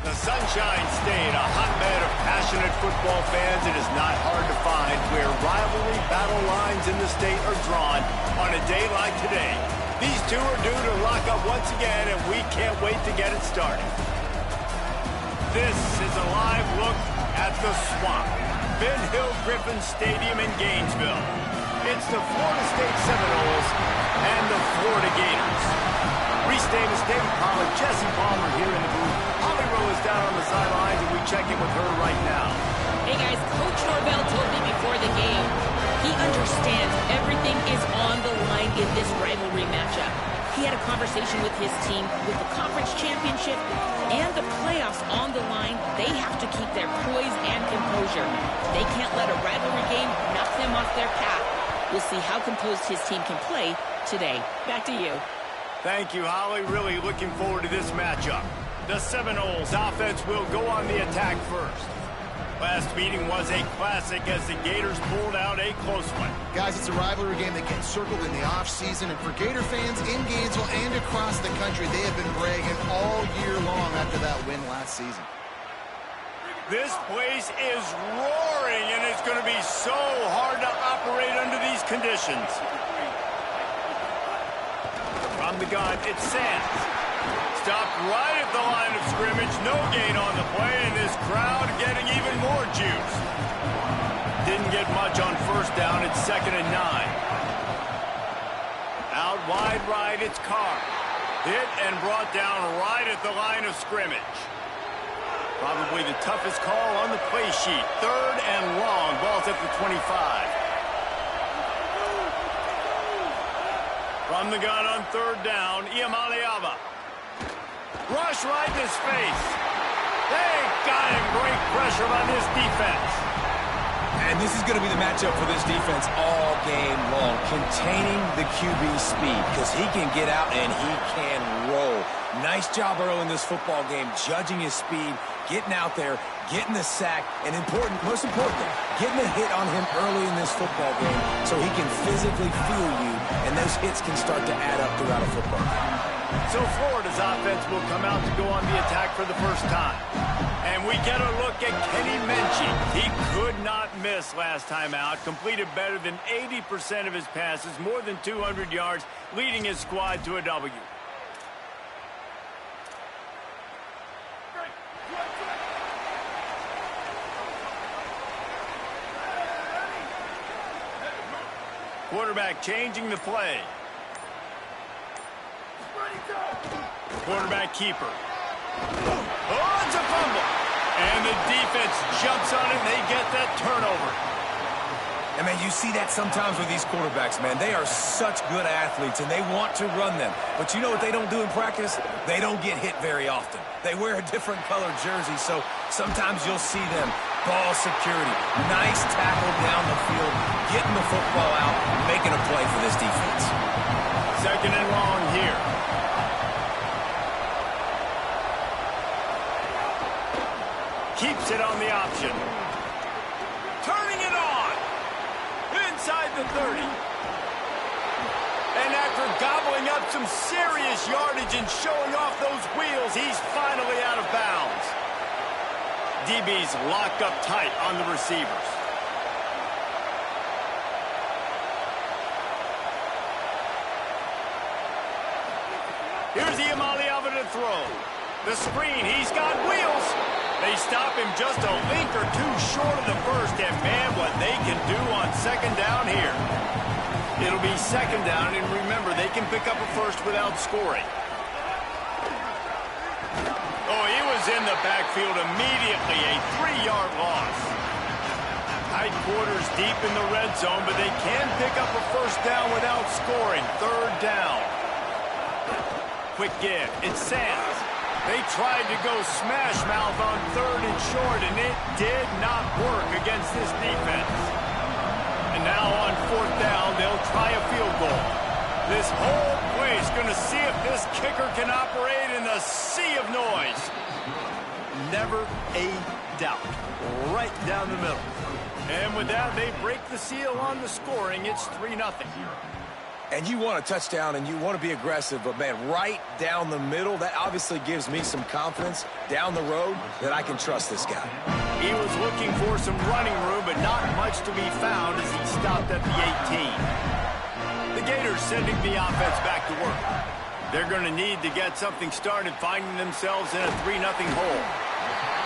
The Sunshine State, a hotbed of passionate football fans, it is not hard to find where rivalry battle lines in the state are drawn on a day like today. These two are due to lock up once again, and we can't wait to get it started. This is a live look at the Swamp, Ben Hill Griffin Stadium in Gainesville. It's the Florida State Seminoles and the Florida Gators. Reese Davis, David Pollack, Jesse Palmer here in the booth. Holly Rowe is down on the sidelines, and we check in with her right now. Hey guys, Coach Norvell told me before the game, he understands everything is on the line in this rivalry matchup. He had a conversation with his team with the conference championship and the playoffs on the line. They have to keep their poise and composure. They can't let a rivalry game knock them off their path. We'll see how composed his team can play today. Back to you. Thank you, Holly. Really looking forward to this matchup. The Seminoles offense will go on the attack first. Last meeting was a classic as the Gators pulled out a close one. Guys, it's a rivalry game that gets circled in the offseason, and for Gator fans in Gainesville and across the country, they have been bragging all year long after that win last season. This place is roaring, and it's going to be so hard to operate under these conditions. From the gun, it's Sands. Stopped right at the line of scrimmage. No gain on the play, and this crowd getting even more juice. Didn't get much on first down. It's 2nd and 9. Out wide right, it's Carr. Hit and brought down right at the line of scrimmage. Probably the toughest call on the play sheet. 3rd and long. Ball's at the 25. From the gun on 3rd down, Iamaleava. Rush right in his face. They got him. Great pressure on this defense. And this is going to be the matchup for this defense all game long. Containing the QB speed, because he can get out and he can roll. Nice job early in this football game, judging his speed, getting out there, getting the sack, and most importantly, getting a hit on him early in this football game so he can physically feel you, and those hits can start to add up throughout a football game. So Florida's offense will come out to go on the attack for the first time. And we get a look at Kenny Menchie. He could not miss last time out. Completed better than 80% of his passes, more than 200 yards, leading his squad to a W. Quarterback changing the play. Quarterback keeper. Oh, it's a fumble. And the defense jumps on it, and they get that turnover. And, man, you see that sometimes with these quarterbacks, man. They are such good athletes, and they want to run them. But you know what they don't do in practice? They don't get hit very often. They wear a different colored jersey, so sometimes you'll see them. Ball security. Nice tackle down the field, getting the football out, making a play for this defense. 2nd and long here. Keeps it on the option. Turning it on. Inside the 30. And after gobbling up some serious yardage and showing off those wheels, he's finally out of bounds. DB's locked up tight on the receivers. Here's Iamaleava to throw. The screen, he's got wheels. They stop him just a link or two short of the first, and man, what they can do on 2nd down here. It'll be 2nd down, and remember, they can pick up a first without scoring. Oh, he was in the backfield immediately, a 3-yard loss. Tight quarters deep in the red zone, but they can pick up a first down without scoring. 3rd down. Quick give, it's Sands. They tried to go smash mouth on 3rd and short, and it did not work against this defense. And now on 4th down, they'll try a field goal. This whole place going to see if this kicker can operate in the sea of noise. Never a doubt. Right down the middle. And with that, they break the seal on the scoring. It's 3-0. And you want a touchdown and you want to be aggressive, but, man, right down the middle, that obviously gives me some confidence down the road that I can trust this guy. He was looking for some running room, but not much to be found as he stopped at the 18. The Gators sending the offense back to work. They're going to need to get something started, finding themselves in a 3-0 hole.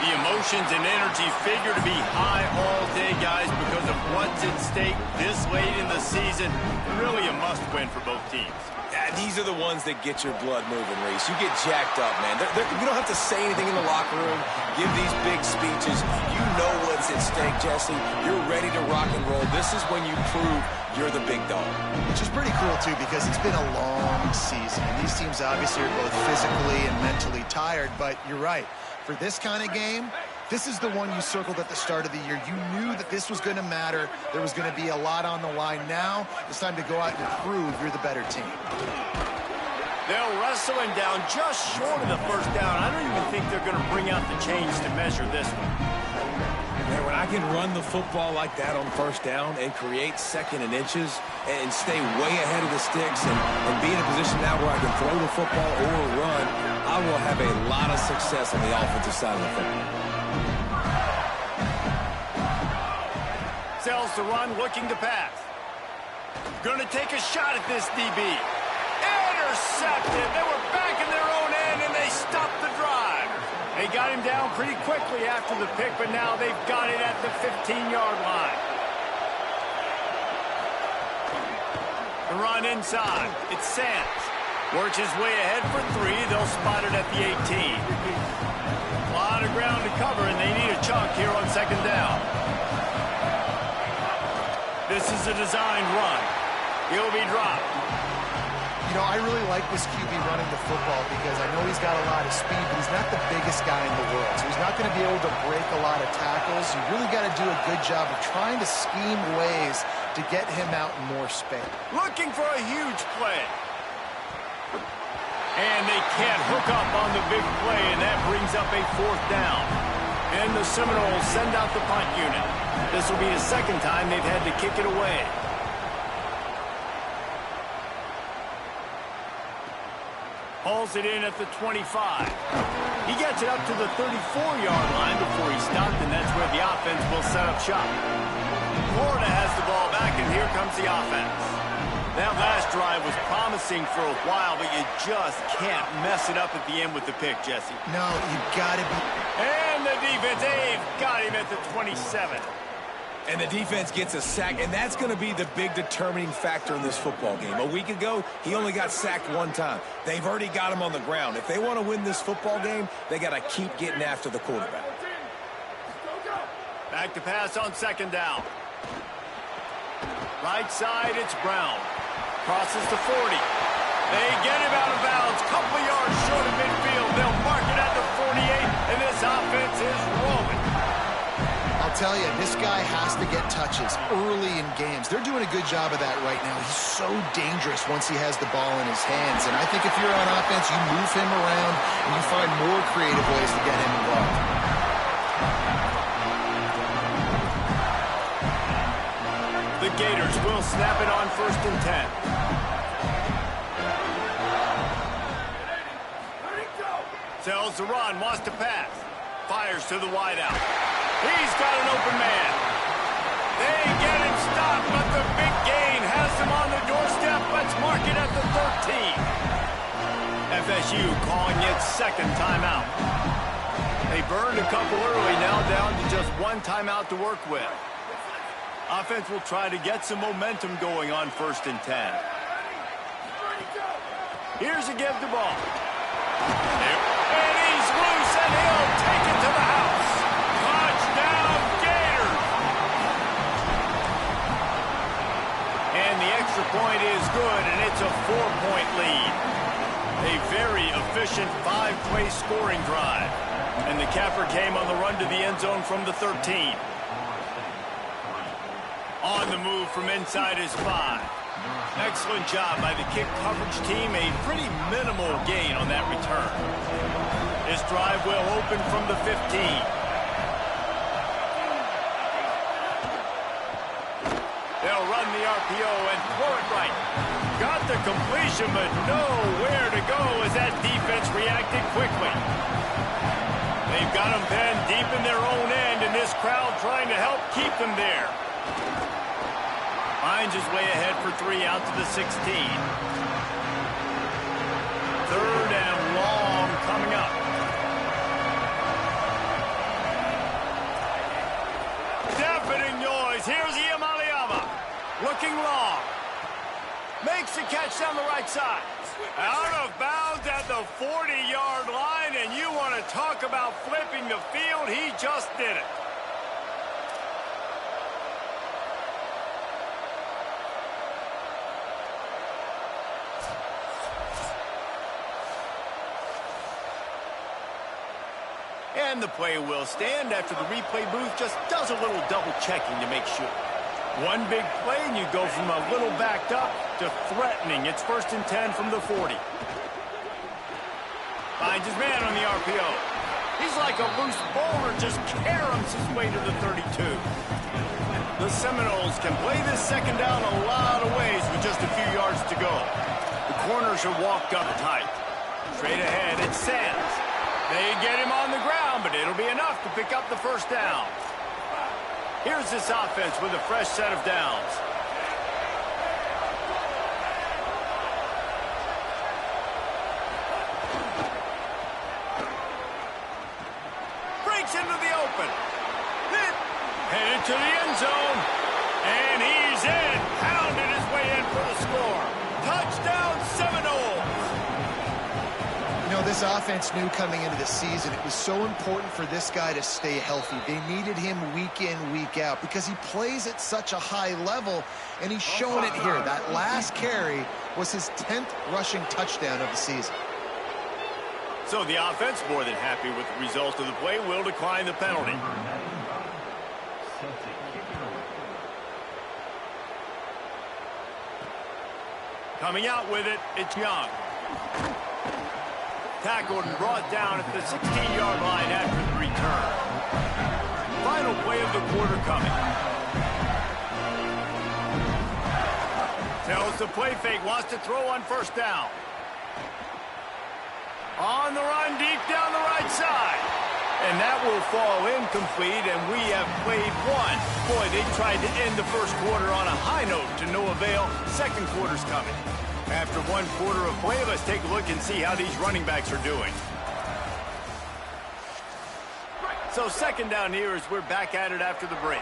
The emotions and energy figure to be high all day, guys, because of what's at stake this late in the season. Really a must-win for both teams. Yeah, these are the ones that get your blood moving, Reese. You get jacked up, man. You don't have to say anything in the locker room, give these big speeches. You know what's at stake, Jesse. You're ready to rock and roll. This is when you prove you're the big dog. Which is pretty cool, too, because it's been a long season. And these teams obviously are both physically and mentally tired, but you're right. For this kind of game, this is the one you circled at the start of the year. You knew that this was going to matter. There was going to be a lot on the line. Now it's time to go out and prove you're the better team. They'll wrestle him down just short of the first down. I don't even think they're going to bring out the chains to measure this one. Man, when I can run the football like that on first down and create second and inches and stay way ahead of the sticks and be in a position now where I can throw the football or run, I will have a lot of success on the offensive side of the football. Sells to run, looking to pass. Going to take a shot at this DB. Intercepted. They were back in their own end, and they stopped the drive. They got him down pretty quickly after the pick, but now they've got it at the 15-yard line. The run inside. It's Sands. Works his way ahead for 3. They'll spot it at the 18. A lot of ground to cover, and they need a chunk here on second down. This is a designed run. He'll be dropped. You know, I really like this QB running the football because I know he's got a lot of speed, but he's not the biggest guy in the world. So he's not going to be able to break a lot of tackles. You really got to do a good job of trying to scheme ways to get him out in more space. Looking for a huge play. And they can't hook up on the big play, and that brings up a 4th down. And the Seminoles send out the punt unit. This will be the second time they've had to kick it away. Hauls it in at the 25. He gets it up to the 34-yard line before he stopped, and that's where the offense will set up shop. Florida has the ball back, and here comes the offense. That last drive was promising for a while, but you just can't mess it up at the end with the pick, Jesse. No, you got to be. And the defense, they've got him at the 27. And the defense gets a sack, and that's going to be the big determining factor in this football game. A week ago, he only got sacked 1 time. They've already got him on the ground. If they want to win this football game, they got to keep getting after the quarterback. Back to pass on second down. Right side, it's Brown. Crosses to 40. They get him out of bounds. Couple of yards short of midfield. They'll mark it at the 48, and this offense is rolling. I'll tell you, this guy has to get touches early in games. They're doing a good job of that right now. He's so dangerous once he has the ball in his hands. And I think if you're on offense, you move him around and you find more creative ways to get him involved. The Gators will snap it on 1st and 10. Sells the run, wants to pass. Fires to the wideout. He's got an open man. They get him stopped, but the big gain has him on the doorstep. Let's mark it at the 13. FSU calling its 2nd timeout. They burned a couple early, now down to just 1 timeout to work with. Offense will try to get some momentum going on 1st and 10. Here's a give the ball. And he's loose, and he'll take it to the house. Touchdown, Gators! And the extra point is good, and it's a 4-point lead. A very efficient 5-play scoring drive. And the capper came on the run to the end zone from the 13. On the move from inside his 5. Excellent job by the kick coverage team. A pretty minimal gain on that return. This drive will open from the 15. They'll run the RPO and throw it right. Got the completion, but nowhere to go as that defense reacted quickly. They've got them pinned deep in their own end, and this crowd trying to help keep them there. Finds his way ahead for 3 out to the 16. 3rd and long coming up. Deafening noise. Here's Iamaleava. Looking long. Makes the catch down the right side. Out of bounds at the 40-yard line, and you want to talk about flipping the field. He just did it. And the play will stand after the replay booth just does a little double-checking to make sure. One big play, and you go from a little backed up to threatening. It's 1st and 10 from the 40. Finds his man on the RPO. He's like a loose bowler, just caroms his way to the 32. The Seminoles can play this 2nd down a lot of ways with just a few yards to go. The corners are walked up tight. Straight ahead, it's Sands. They get him on the ground, but it'll be enough to pick up the 1st down. Here's this offense with a fresh set of downs. Breaks into the open. Headed to the end zone. And he's in. Pounded his way in for the score. Touchdown Seminoles. You know, this offense knew coming into the season it was so important for this guy to stay healthy. They needed him week in, week out because he plays at such a high level, and he's showing it here. That last carry was his 10th rushing touchdown of the season. So the offense, more than happy with the result of the play, will decline the penalty. Coming out with it, it's Young. Tackled and brought down at the 16-yard line after the return. Final play of the quarter coming. Tells the play fake, wants to throw on 1st down. On the run, deep down the right side. And that will fall incomplete, and we have played one. Boy, they tried to end the 1st quarter on a high note to no avail. 2nd quarter's coming. After 1 quarter of play, let's take a look and see how these running backs are doing. So 2nd down here as we're back at it after the break.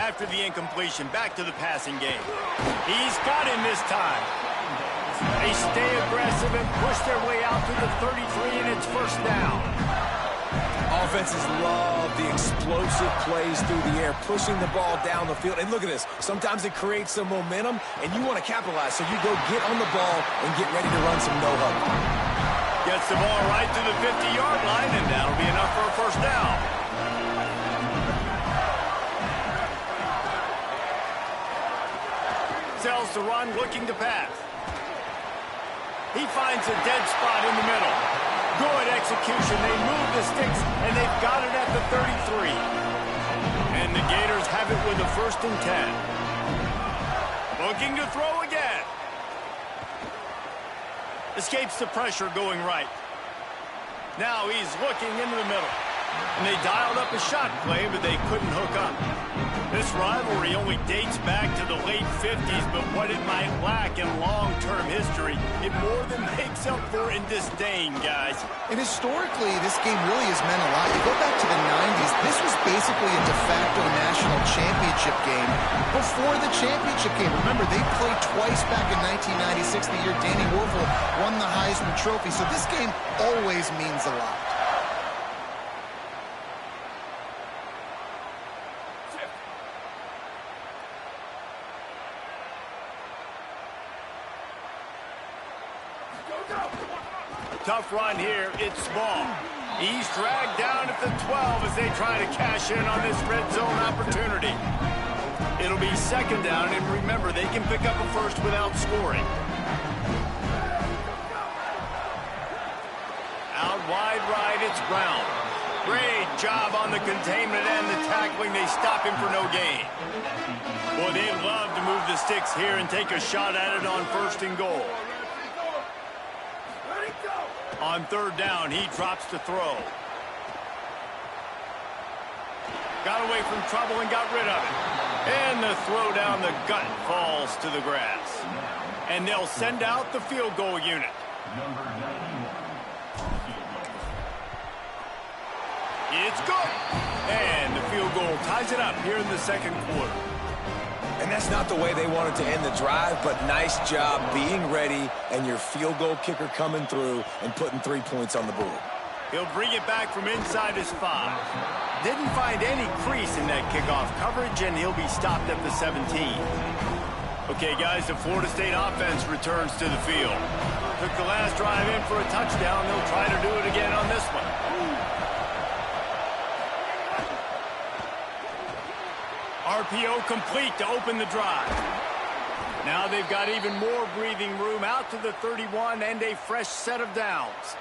After the incompletion, back to the passing game. He's got him this time. They stay aggressive and push their way out to the 33, and it's 1st down. Offenses love the explosive plays through the air, pushing the ball down the field. And look at this. Sometimes it creates some momentum, and you want to capitalize. So you go get on the ball and get ready to run some no-huddle. Gets the ball right to the 50-yard line, and that'll be enough for a 1st down. Sells to run, looking to pass. He finds a dead spot in the middle. Good execution. They move the sticks, and they've got it at the 33. And the Gators have it with a 1st and 10. Looking to throw again. Escapes the pressure going right. Now he's looking into the middle. And they dialed up a shot play, but they couldn't hook up. This rivalry only dates back to the late 50s, but what it might lack in long-term history, it more than makes up for in disdain, guys. And historically, this game really has meant a lot. You go back to the 90s, this was basically a de facto national championship game before the championship game. Remember, they played twice back in 1996, the year Danny Werfel won the Heisman Trophy. So this game always means a lot. Tough run here. It's Small. He's dragged down at the 12 as they try to cash in on this red zone opportunity. It'll be 2nd down, and remember, they can pick up a 1st without scoring. Out wide right, it's Brown. Great job on the containment and the tackling. They stop him for no gain. Boy, they'd love to move the sticks here and take a shot at it on 1st and goal. On 3rd down, he drops to throw. Got away from trouble and got rid of it. And the throw down the gut falls to the grass. And they'll send out the field goal unit. It's good. And the field goal ties it up here in the 2nd quarter. And that's not the way they wanted to end the drive, but nice job being ready and your field goal kicker coming through and putting 3 points on the board. He'll bring it back from inside his 5. Didn't find any crease in that kickoff coverage, and he'll be stopped at the 17. Okay, guys, the Florida State offense returns to the field. Took the last drive in for a touchdown. They'll try to do it again on this one. RPO complete to open the drive. Now they've got even more breathing room out to the 31 and a fresh set of downs.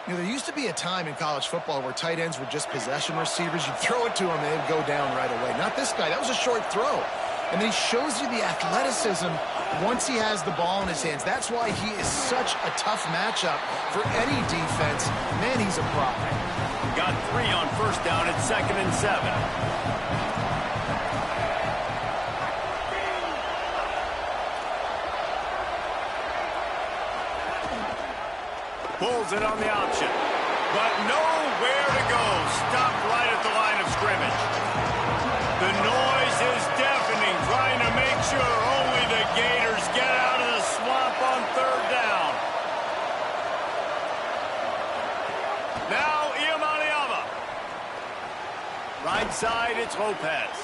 You know, there used to be a time in college football where tight ends were just possession receivers. You'd throw it to him and they'd go down right away. Not this guy. That was a short throw. And then he shows you the athleticism once he has the ball in his hands. That's why he is such a tough matchup for any defense. Man, he's a prop. Got 3 on 1st down at 2nd and 7. Pulls it on the option. But nowhere to go. Stopped right at the line of scrimmage. The noise is deafening, trying to make sure only the Gators get out of the swamp on 3rd down. Now, Iamaleava. Right side, it's Lopez.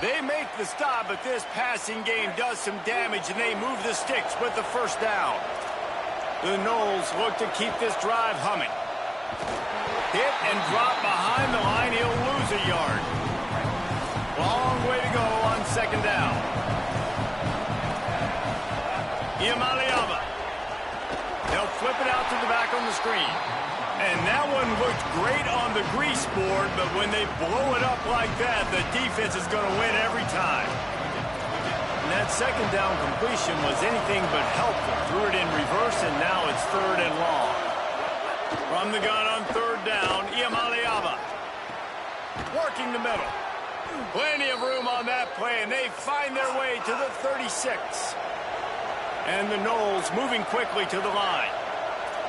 They make the stop, but this passing game does some damage, and they move the sticks with the 1st down. The Noles look to keep this drive humming. Hit and drop behind the line. He'll lose a yard. Long way to go on 2nd down. Iamaleava. They'll flip it out to the back on the screen. And that one looked great on the grease board, but when they blow it up like that, the defense is going to win every time. That 2nd down completion was anything but helpful. Threw it in reverse, and now it's 3rd and long. From the gun on 3rd down, Iamaleava. Working the middle. Plenty of room on that play, and they find their way to the 36. And the Noles moving quickly to the line.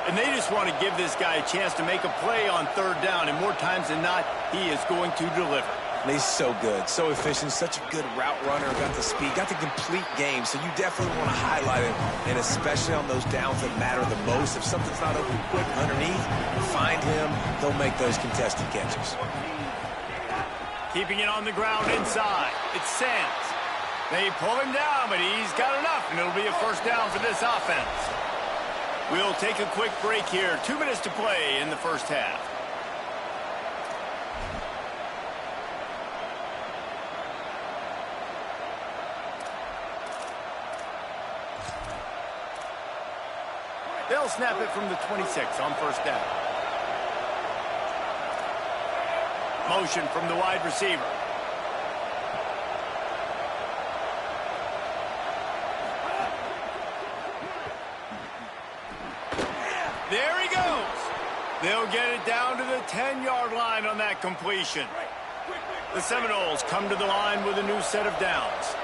And they just want to give this guy a chance to make a play on 3rd down, and more times than not, he is going to deliver. He's so good, so efficient, such a good route runner, got the speed, got the complete game, so you definitely want to highlight him, and especially on those downs that matter the most. If something's not open quick underneath, find him, he'll make those contested catches. Keeping it on the ground inside, it's Sands. They pull him down, but he's got enough, and it'll be a 1st down for this offense. We'll take a quick break here, 2 minutes to play in the 1st half. They'll snap it from the 26 on 1st down. Motion from the wide receiver. There he goes. They'll get it down to the 10-yard line on that completion. The Seminoles come to the line with a new set of downs.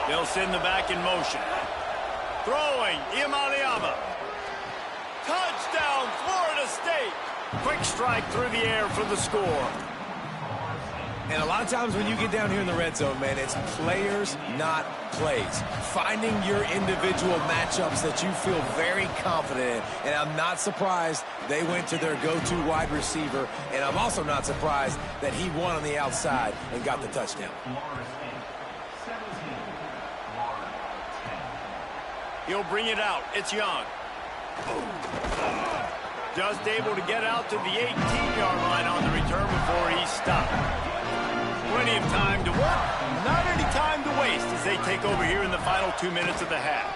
They'll send the back in motion. Throwing, Iamaleava. Touchdown, Florida State. Quick strike through the air for the score. And a lot of times when you get down here in the red zone, man, it's players, not plays. Finding your individual matchups that you feel very confident in. And I'm not surprised they went to their go-to wide receiver. And I'm also not surprised that he won on the outside and got the touchdown. He'll bring it out. It's Young. Just able to get out to the 18-yard line on the return before he's stopped. Plenty of time to work. Not any time to waste as they take over here in the final 2 minutes of the half.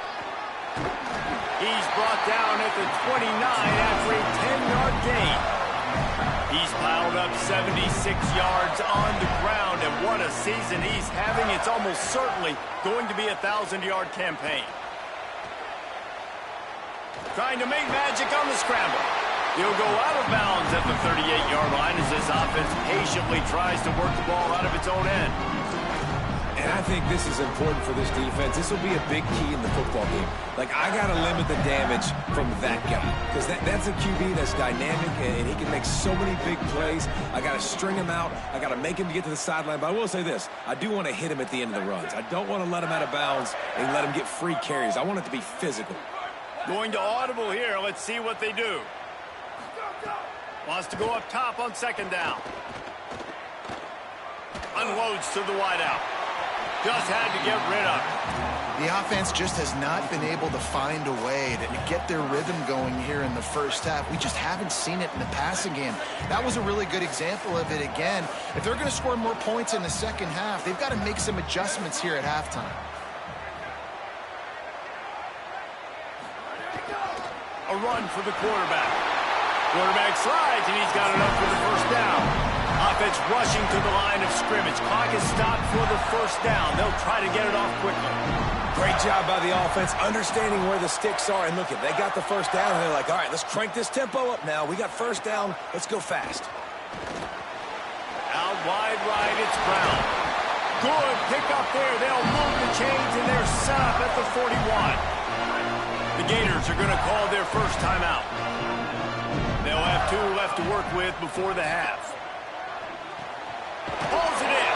He's brought down at the 29 after a 10-yard gain. He's piled up 76 yards on the ground, and what a season he's having. It's almost certainly going to be a 1,000-yard campaign. Trying to make magic on the scramble. He'll go out of bounds at the 38-yard line as this offense patiently tries to work the ball out of its own end. And I think this is important for this defense. This will be a big key in the football game. Like, I got to limit the damage from that guy. Because that's a QB that's dynamic, and he can make so many big plays. I got to string him out. I got to make him get to the sideline. But I will say this. I do want to hit him at the end of the runs. I don't want to let him out of bounds and let him get free carries. I want it to be physical. Going to audible here. Let's see what they do. Wants to go up top on second down. Unloads to the wideout. Just had to get rid of it. The offense just has not been able to find a way to get their rhythm going here in the first half. We just haven't seen it in the passing game. That was a really good example of it again. If they're going to score more points in the second half, they've got to make some adjustments here at halftime. A run for the quarterback. Quarterback slides, and he's got enough for the first down. Offense rushing to the line of scrimmage. Clock is stopped for the first down. They'll try to get it off quickly. Great job by the offense, understanding where the sticks are. And look, they got the first down, and they're like, all right, let's crank this tempo up now. We got first down. Let's go fast. Out wide right, it's Brown. Good pick up there. They'll move the chains, and they're set up at the 41. The Gators are going to call their first timeout. They'll have 2 left to work with before the half. Pulls it in.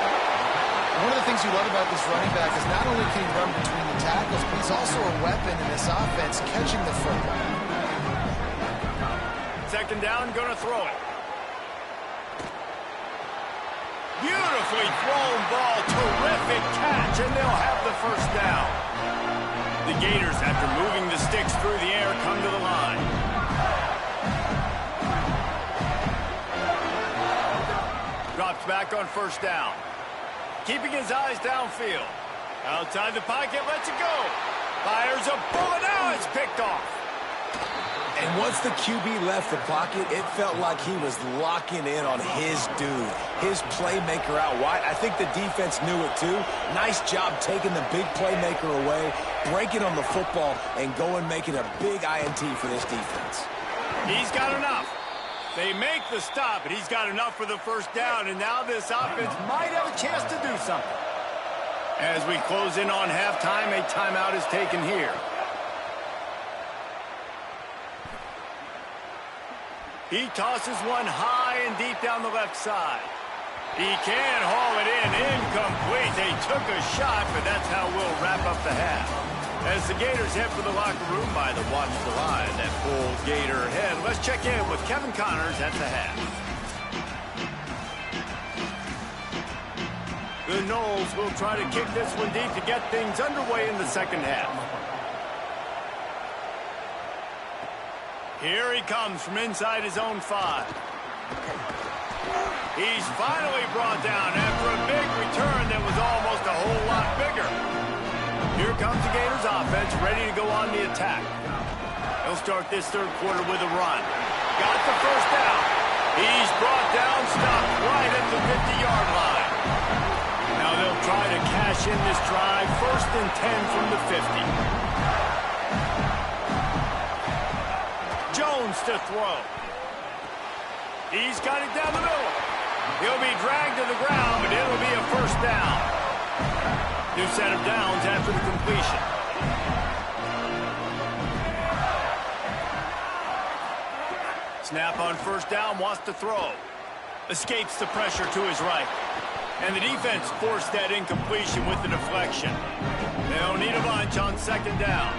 One of the things you love about this running back is not only can he run between the tackles, but he's also a weapon in this offense catching the football. Second down, going to throw it. Beautifully thrown ball. Terrific catch, and they'll have the first down. The Gators, after moving the sticks through the air, come to the line. Drops back on first down. Keeping his eyes downfield. Outside the pocket, lets it go. Fires a bullet. Now it's picked off. And once the QB left the pocket, it felt like he was locking in on his dude, his playmaker out wide. I think the defense knew it too. Nice job taking the big playmaker away, breaking on the football, and going making a big INT for this defense. He's got enough. They make the stop, and he's got enough for the first down, and now this offense might have a chance to do something. As we close in on halftime, a timeout is taken here. He tosses one high and deep down the left side. He can haul it in. Incomplete. They took a shot, but that's how we'll wrap up the half. As the Gators head for the locker room by the Watch the Line at full Gator head, let's check in with Kevin Connors at the half. The Noles will try to kick this one deep to get things underway in the second half. Here he comes from inside his own 5. He's finally brought down after a big return that was almost a whole lot bigger. Here comes the Gators offense, ready to go on the attack. They'll start this third quarter with a run. Got the first down. He's brought down, stopped right at the 50-yard line. Now they'll try to cash in this drive, 1st and 10 from the 50. Jones to throw. He's got it down the middle. He'll be dragged to the ground, but it'll be a first down. New set of downs after the completion. Snap on first down, wants to throw. Escapes the pressure to his right. And the defense forced that incompletion with the deflection. They'll need a bunch on second down.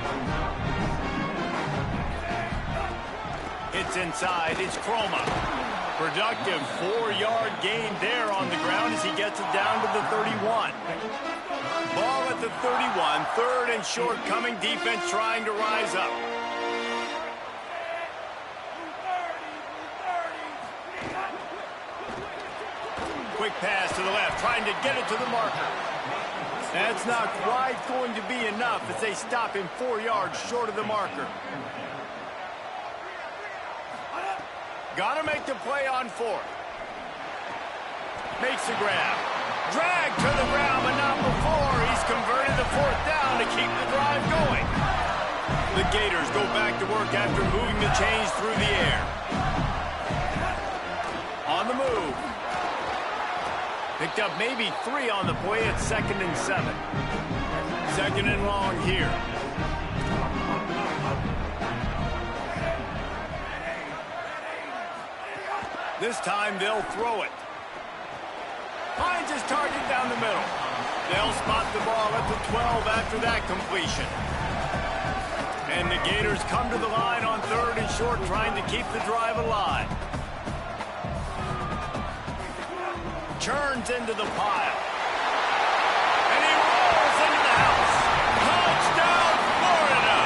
Hits inside, it's Chroma. Productive 4-yard gain there on the ground as he gets it down to the 31. Ball at the 31, 3rd and short coming, defense trying to rise up. Quick pass to the left, trying to get it to the marker. That's not quite going to be enough as they stop him 4 yards short of the marker. Got to make the play on 4th. Makes the grab. Drag to the ground, but not before. He's converted the 4th down to keep the drive going. The Gators go back to work after moving the chains through the air. On the move. Picked up maybe 3 on the play at 2nd and 7. 2nd and long here. This time they'll throw it. Finds his target down the middle. They'll spot the ball at the 12 after that completion. And the Gators come to the line on 3rd and short, trying to keep the drive alive. Turns into the pile. And he rolls into the house. Touchdown, Florida!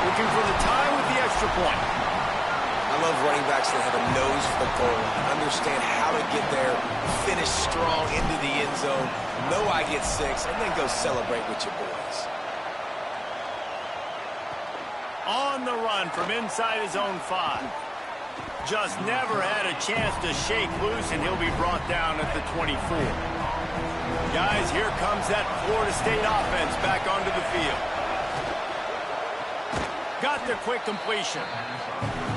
Looking for the tie with the extra point. I love running backs that have a nose for the goal, understand how to get there, finish strong into the end zone, know I get 6, and then go celebrate with your boys. On the run from inside his own 5. Just never had a chance to shake loose, and he'll be brought down at the 24. Guys, here comes that Florida State offense back onto the field. Got the quick completion.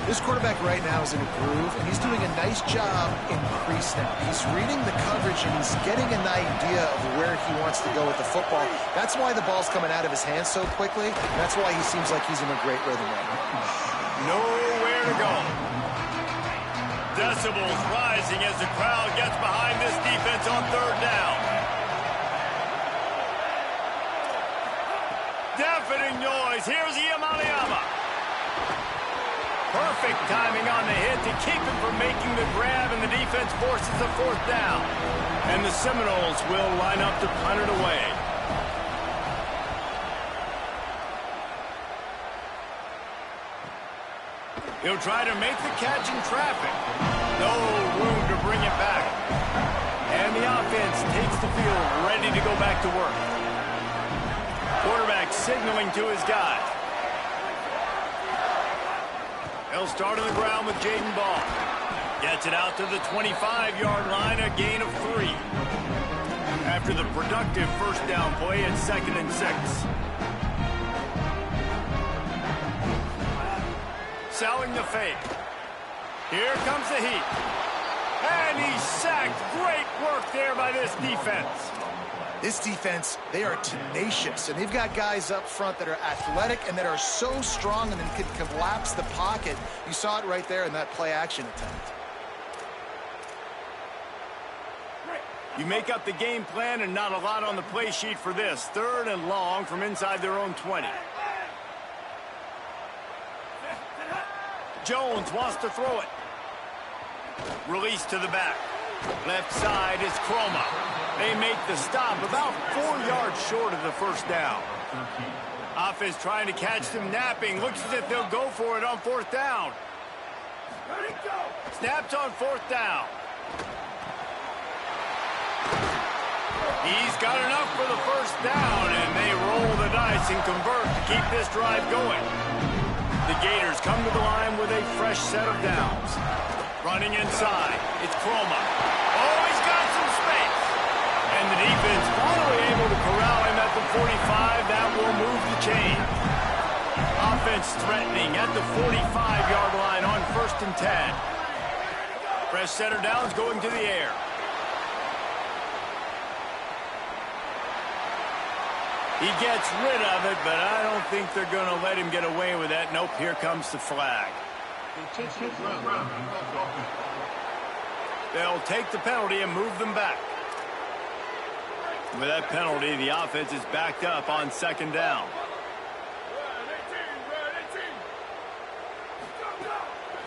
This quarterback right now is in a groove, and he's doing a nice job in pre-snap. He's reading the coverage, and he's getting an idea of where he wants to go with the football. That's why the ball's coming out of his hands so quickly. That's why he seems like he's in a great rhythm right now. Nowhere to go. Decibels rising as the crowd gets behind this defense on 3rd down. Deafening noise. Here's Iyamaliama. Perfect timing on the hit to keep him from making the grab, and the defense forces the 4th down. And the Seminoles will line up to punt it away. He'll try to make the catch in traffic. No room to bring it back. And the offense takes the field, ready to go back to work. Quarterback signaling to his guy. He'll start on the ground with Jaden Ball. Gets it out to the 25-yard line, a gain of 3. After the productive 1st down play at 2nd and 6. Selling the fake. Here comes the heat. And he's sacked. Great work there by this defense. This defense, they are tenacious, and they've got guys up front that are athletic and that are so strong and then can collapse the pocket. You saw it right there in that play-action attempt. You make up the game plan, and not a lot on the play sheet for this. 3rd and long from inside their own 20. Jones wants to throw it. Release to the back. Left side is Chroma. They make the stop about 4 yards short of the 1st down. Offense trying to catch them napping. Looks as if they'll go for it on 4th down. Snaps on 4th down. He's got enough for the 1st down, and they roll the dice and convert to keep this drive going. The Gators come to the line with a fresh set of downs. Running inside, it's Chroma. Oh, he's got some space. And the defense finally able to corral him at the 45. That will move the chain. Offense threatening at the 45-yard line on 1st and 10. Fresh set of downs going to the air. He gets rid of it, but I don't think they're going to let him get away with that. Nope, here comes the flag. They'll take the penalty and move them back. With that penalty, the offense is backed up on 2nd down.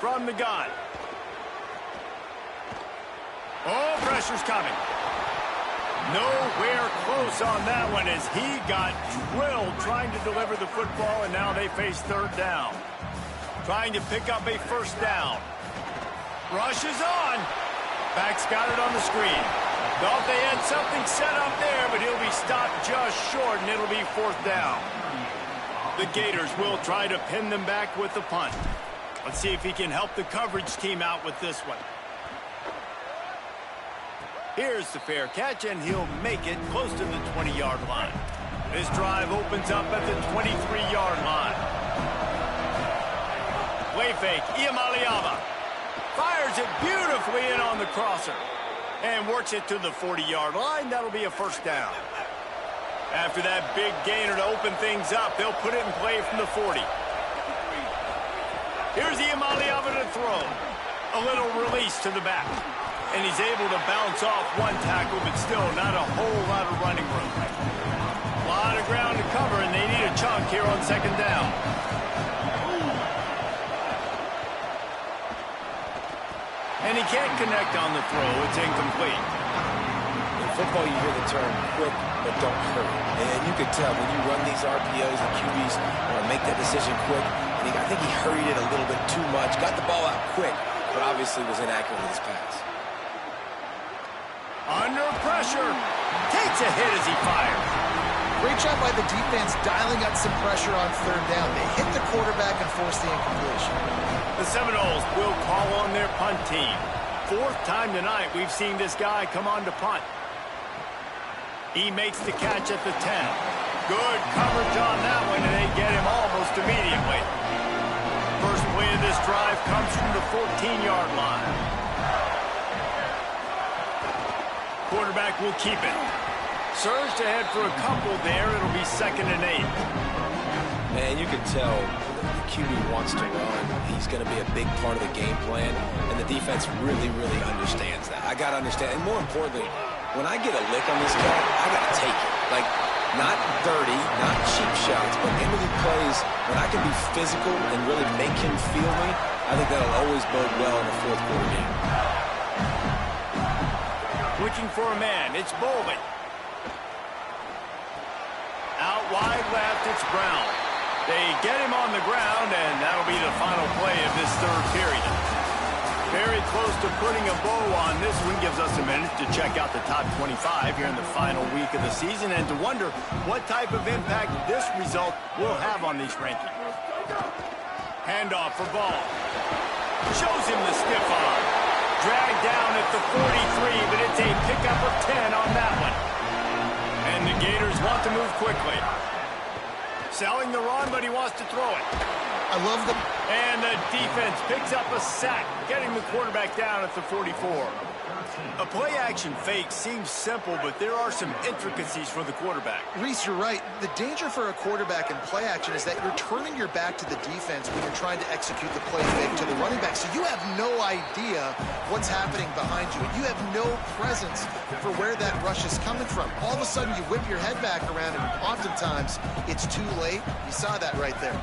From the gun. Oh, pressure's coming. Nowhere close on that one as he got drilled trying to deliver the football, and now they face 3rd down. Trying to pick up a 1st down. Rush is on. Back's got it on the screen. Thought they had something set up there, but he'll be stopped just short, and it'll be 4th down. The Gators will try to pin them back with the punt. Let's see if he can help the coverage team out with this one. Here's the fair catch, and he'll make it close to the 20-yard line. This drive opens up at the 23-yard line. Play fake, Iamaleava fires it beautifully in on the crosser and works it to the 40-yard line. That'll be a 1st down. After that big gainer to open things up, they'll put it in play from the 40. Here's Iamaleava to throw. A little release to the back. And he's able to bounce off one tackle, but still not a whole lot of running room. A lot of ground to cover, and they need a chunk here on 2nd down. And he can't connect on the throw. It's incomplete. In football, you hear the term quick, but don't hurry. And you can tell when you run these RPOs, the QBs want to make that decision quick. And I think he hurried it a little bit too much. Got the ball out quick, but obviously was inaccurate with his pass. Under pressure. Takes a hit as he fires. Great job by the defense dialing up some pressure on 3rd down. They hit the quarterback and forced the incompletion. The Seminoles will call on their punt team. 4th time tonight we've seen this guy come on to punt. He makes the catch at the 10. Good coverage on that one, and they get him almost immediately. First play of this drive comes from the 14-yard line. Quarterback will keep it. Surged ahead for a couple there. It'll be 2nd and 8. And you can tell the QB wants to run. He's going to be a big part of the game plan, and the defense really, really understands that. I got to understand, and more importantly, when I get a lick on this guy, I got to take it. Like, not dirty, not cheap shots, but into the plays, when I can be physical and really make him feel me, I think that'll always bode well in a 4th quarter game. Looking for a man. It's Bolden. Out wide left, it's Brown. They get him on the ground, and that'll be the final play of this 3rd period. Very close to putting a bow on this one. Gives us a minute to check out the top 25 here in the final week of the season and to wonder what type of impact this result will have on these rankings. Handoff for Ball. Shows him the stiff arm. Dragged down at the 43, but it's a pickup of 10 on that one. And the Gators want to move quickly. Selling the run, but he wants to throw it. I love the... And the defense picks up a sack, getting the quarterback down at the 44. A play-action fake seems simple, but there are some intricacies for the quarterback. Reese, you're right. The danger for a quarterback in play action is that you're turning your back to the defense when you're trying to execute the play fake to the running back. So you have no idea what's happening behind you. And you have no presence for where that rush is coming from. All of a sudden, you whip your head back around, and oftentimes it's too late. You saw that right there.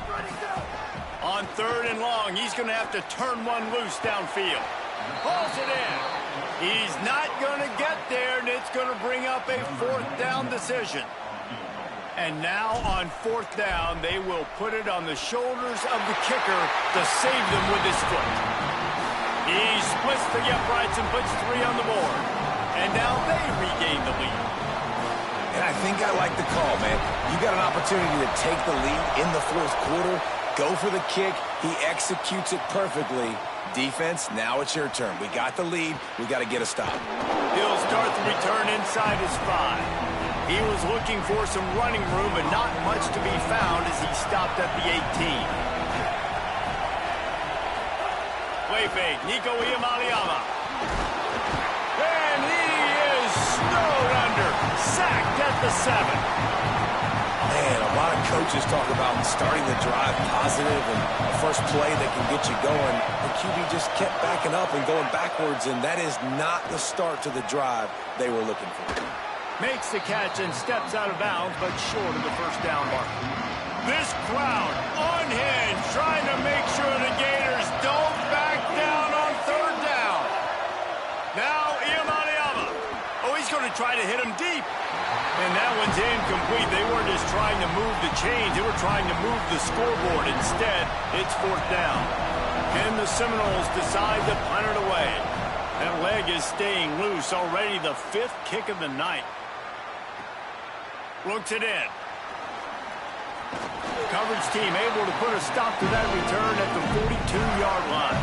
On 3rd and long, he's going to have to turn one loose downfield. Pulls it in. He's not going to get there, and it's going to bring up a 4th down decision. And now on 4th down, they will put it on the shoulders of the kicker to save them with his foot. He splits the uprights and puts 3 on the board. And now they regain the lead. And I think I like the call, man. You got an opportunity to take the lead in the 4th quarter. Go for the kick. He executes it perfectly. Defense, now it's your turn. We got the lead. We got to get a stop. He'll start the return inside his 5. He was looking for some running room, but not much to be found as he stopped at the 18. Play fake, Nico Iamaleava. And he is snowed under. Sacked at the 7. Man, a lot of coaches talk about starting the drive positive and the first play that can get you going. The QB just kept backing up and going backwards, and that is not the start to the drive they were looking for. Makes the catch and steps out of bounds, but short of the 1st down mark. This crowd unhinged, trying to make sure the Gators don't back down on 3rd down. Now Iamaleava. Oh, he's going to try to hit him deep. And that one's incomplete. They weren't just trying to move the chains. They were trying to move the scoreboard. Instead, it's 4th down. And the Seminoles decide to punt it away. That leg is staying loose. Already the 5th kick of the night. Looks it in. Coverage team able to put a stop to that return at the 42-yard line.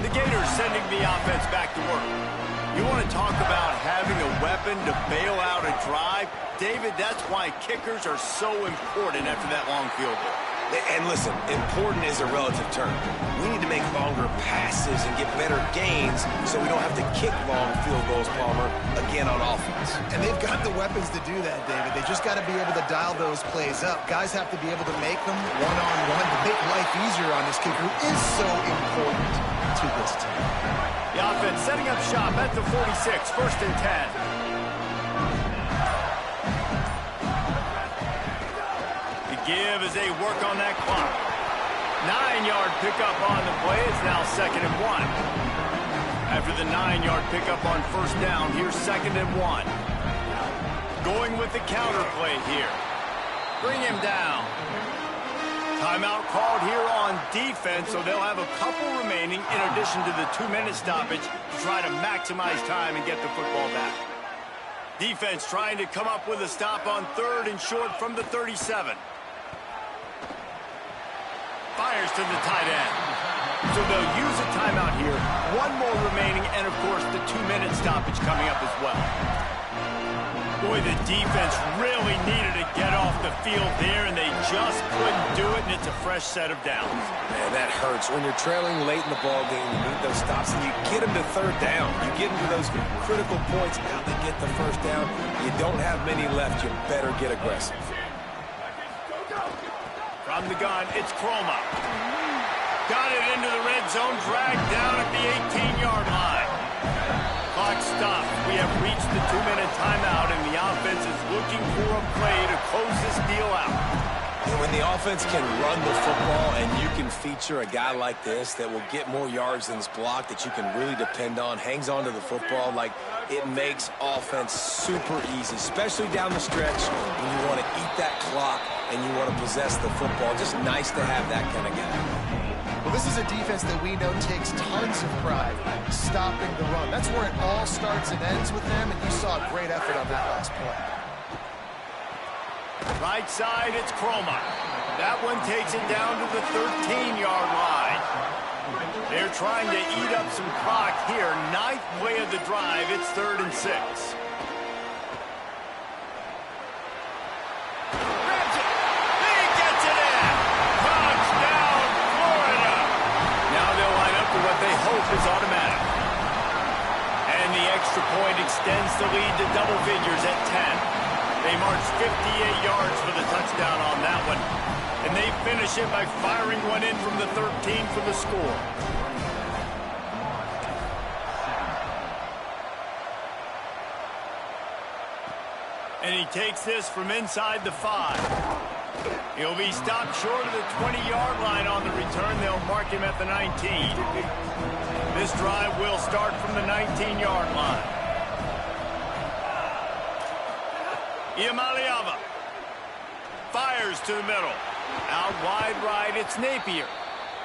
The Gators sending the offense back to work. You want to talk about having a weapon to bail out a drive? David, that's why kickers are so important after that long field goal. And listen, important is a relative term. We need to make longer passes and get better gains so we don't have to kick long field goals, Palmer, again on offense. And they've got the weapons to do that, David. They just got to be able to dial those plays up. Guys have to be able to make them one-on-one to make life easier on this kicker, who is so important to this team. The offense setting up shop at the 46, 1st and 10. Give as they work on that clock. 9-yard pickup on the play. It's now 2nd and 1. After the 9-yard pickup on 1st down, here's 2nd and 1. Going with the counter play here. Bring him down. Timeout called here on defense, so they'll have a couple remaining in addition to the 2-minute stoppage to try to maximize time and get the football back. Defense trying to come up with a stop on 3rd and short from the 37. Fires to the tight end. So they'll use a timeout here. One more remaining, and of course the 2-minute stoppage coming up as well. Boy, the defense really needed to get off the field there, and they just couldn't do it, and it's a fresh set of downs. Man, that hurts. When you're trailing late in the ball game, you need those stops, and you get them to 3rd down. You get them to those critical points. Now they get the 1st down. You don't have many left. You better get aggressive. From the gun, it's Croma. Got it into the red zone, dragged down at the 18-yard line. Clock stopped. We have reached the 2-minute timeout, and the offense is looking for a play to close this deal out. And when the offense can run the football and you can feature a guy like this that will get more yards than this block that you can really depend on, hangs on to the football, like it makes offense super easy, especially down the stretch when you want to eat that clock and you want to possess the football. Just nice to have that kind of guy. Well, this is a defense that we know takes tons of pride stopping the run. That's where it all starts and ends with them, and you saw a great effort on that last play. Right side, it's Croma. That one takes it down to the 13-yard line. They're trying to eat up some clock here. 9th play of the drive. It's 3rd and 6. Grabs it. He gets it in. Touchdown, Florida. Now they'll line up for what they hope is automatic. And the extra point extends the lead to double figures at 10. They march 58 yards for the touchdown on that one. And they finish it by firing one in from the 13 for the score. And he takes this from inside the 5. He'll be stopped short of the 20-yard line on the return. They'll mark him at the 19. This drive will start from the 19-yard line. Iamaleava fires to the middle. Out wide right, it's Napier.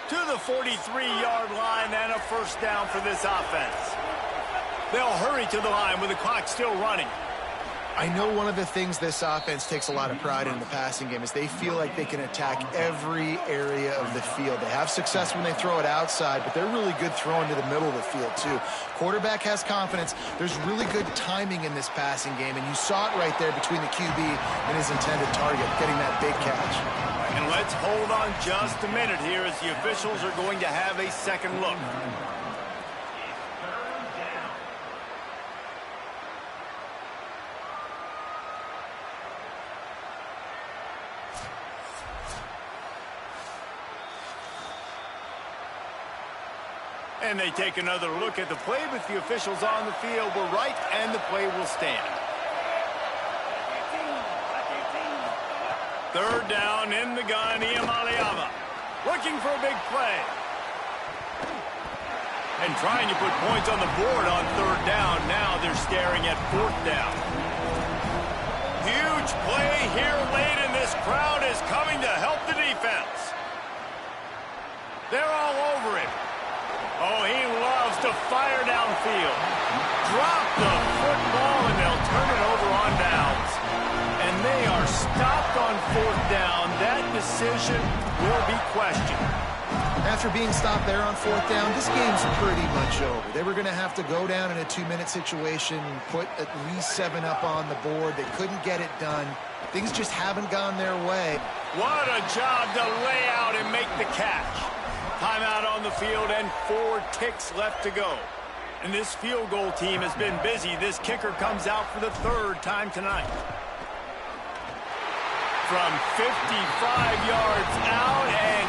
To the 43-yard line and a 1st down for this offense. They'll hurry to the line with the clock still running. I know one of the things this offense takes a lot of pride in the passing game is they feel like they can attack every area of the field. They have success when they throw it outside, but they're really good throwing to the middle of the field, too. Quarterback has confidence. There's really good timing in this passing game, and you saw it right there between the QB and his intended target, getting that big catch. And let's hold on just a minute here as the officials are going to have a second look. And they take another look at the play, but the officials on the field were right, and the play will stand. 3rd down in the gun, Iamaleava. Looking for a big play. And trying to put points on the board on 3rd down. Now they're staring at 4th down. Huge play here late, and this crowd is coming to help the defense. They're all over it. Oh, he loves to fire downfield. Drop the football, and they'll turn it over on downs. And they are stopped on 4th down. That decision will be questioned. After being stopped there on 4th down, this game's pretty much over. They were going to have to go down in a 2-minute situation and put at least 7 up on the board. They couldn't get it done. Things just haven't gone their way. What a job to lay out and make the catch. Timeout on the field and 4 ticks left to go. And this field goal team has been busy. This kicker comes out for the 3rd time tonight. From 55 yards out, and